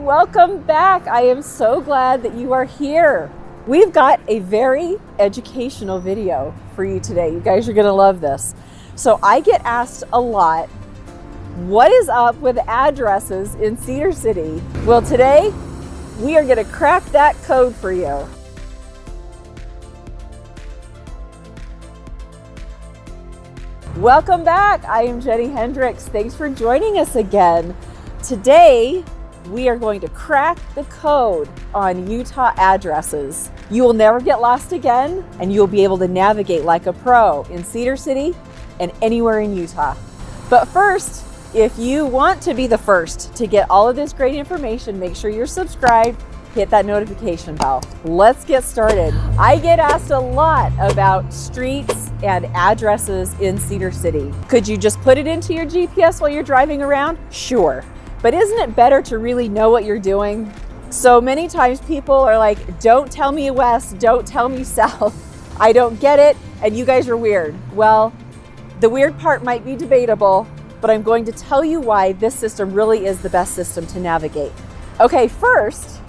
welcome back. I am so glad that you are here. We've got a very educational video for you today. You guys are gonna love this. So I get asked a lot, what is up with addresses in Cedar City? Well, today we are gonna crack that code for you. Welcome back. I am Jennie Hendricks. Thanks for joining us again. Today, we are going to crack the code on Utah addresses. You will never get lost again, and you'll be able to navigate like a pro in Cedar City and anywhere in Utah. But first, if you want to be the first to get all of this great information, make sure you're subscribed, hit that notification bell. Let's get started. I get asked a lot about streets and addresses in Cedar City. Could you just put it into your GPS while you're driving around? Sure. But isn't it better to really know what you're doing? So many times people are like, don't tell me west, don't tell me south. I don't get it, and you guys are weird. Well, the weird part might be debatable, but I'm going to tell you why this system really is the best system to navigate. Okay, first,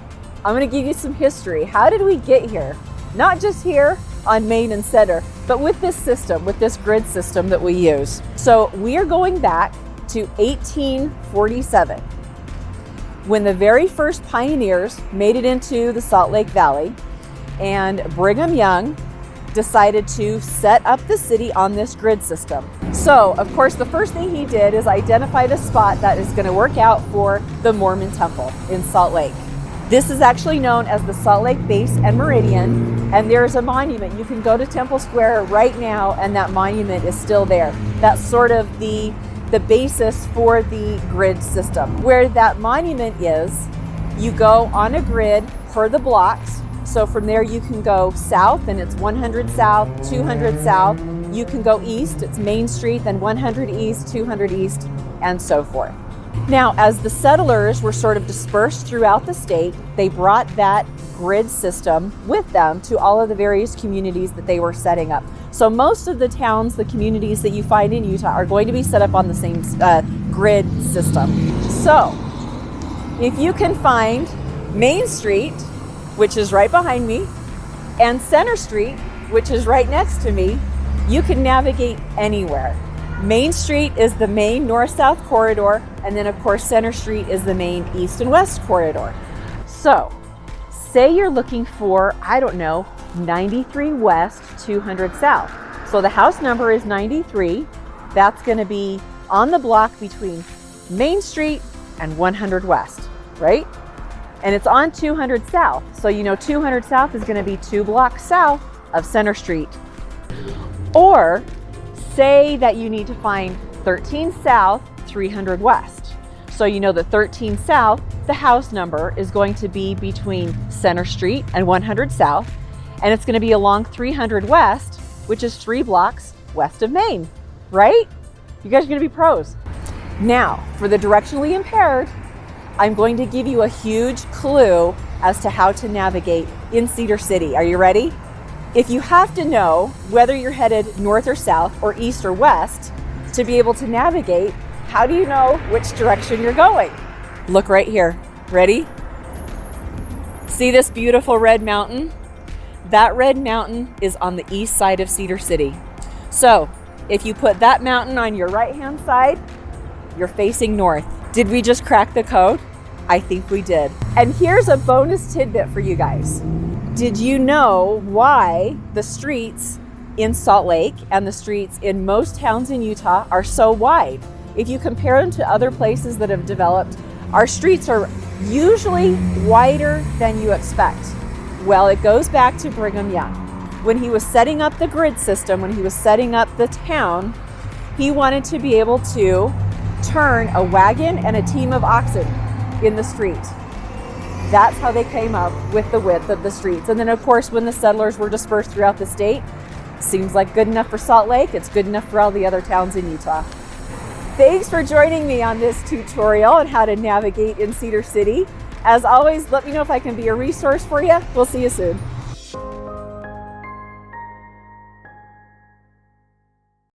I'm gonna give you some history. How did we get here? Not just here on Main and Center, but with this system, with this grid system that we use. So we are going back to 1847, when the very first pioneers made it into the Salt Lake Valley, and Brigham Young decided to set up the city on this grid system. So, of course, the first thing he did is identify the spot that is going to work out for the Mormon Temple in Salt Lake. This is actually known as the Salt Lake Base and Meridian, and there is a monument. You can go to Temple Square right now, and that monument is still there. That's sort of the basis for the grid system. Where that monument is, you go on a grid per the blocks. So from there you can go south, and it's 100 south, 200 south. You can go east, it's Main Street, then 100 east, 200 east, and so forth. Now, as the settlers were sort of dispersed throughout the state, they brought that grid system with them to all of the various communities that they were setting up. So most of the towns, the communities that you find in Utah are going to be set up on the same grid system. So if you can find Main Street, which is right behind me, and Center Street, which is right next to me, you can navigate anywhere. Main Street is the main north-south corridor, and then of course Center Street is the main east and west corridor. So say you're looking for, I don't know, 93 west, 200 south. So the house number is 93. That's going to be on the block between Main Street and 100 west, right? And it's on 200 south. So you know 200 south is going to be 2 blocks south of Center Street. Or say that you need to find 13 south, 300 west. So you know that 13 south, the house number is going to be between Center Street and 100 south, and it's going to be along 300 west, which is 3 blocks west of Main, right? You guys are going to be pros. Now, for the directionally impaired, I'm going to give you a huge clue as to how to navigate in Cedar City. Are you ready? If you have to know whether you're headed north or south or east or west to be able to navigate, how do you know which direction you're going? Look right here. Ready? See this beautiful red mountain? That red mountain is on the east side of Cedar City. So if you put that mountain on your right-hand side, you're facing north. Did we just crack the code? I think we did. And here's a bonus tidbit for you guys. Did you know why the streets in Salt Lake and the streets in most towns in Utah are so wide? If you compare them to other places that have developed, our streets are usually wider than you expect. Well, it goes back to Brigham Young. When he was setting up the grid system, when he was setting up the town, he wanted to be able to turn a wagon and a team of oxen in the street. That's how they came up with the width of the streets. And then of course, when the settlers were dispersed throughout the state, seems like good enough for Salt Lake, it's good enough for all the other towns in Utah. Thanks for joining me on this tutorial on how to navigate in Cedar City. As always, let me know if I can be a resource for you. We'll see you soon.